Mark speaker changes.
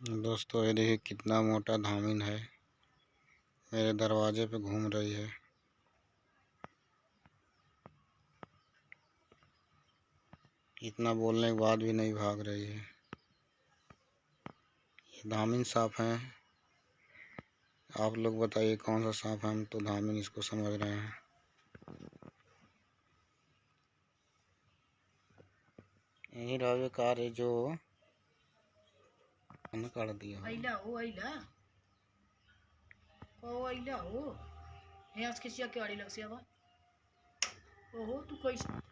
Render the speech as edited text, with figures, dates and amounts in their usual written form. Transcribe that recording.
Speaker 1: दोस्तों ये देखिए कितना मोटा धामिन है, मेरे दरवाजे पे घूम रही है। इतना बोलने के बाद भी नहीं भाग रही है। ये धामिन सांप है। आप लोग बताइए कौन सा सांप है, हम तो धामिन इसको समझ रहे हैं। यही रवे कार है जो काट दिया।
Speaker 2: आइला हो आइला ओ आइला हो हे आज के चिया के आड़ी लग से अब ओहो तू कैसे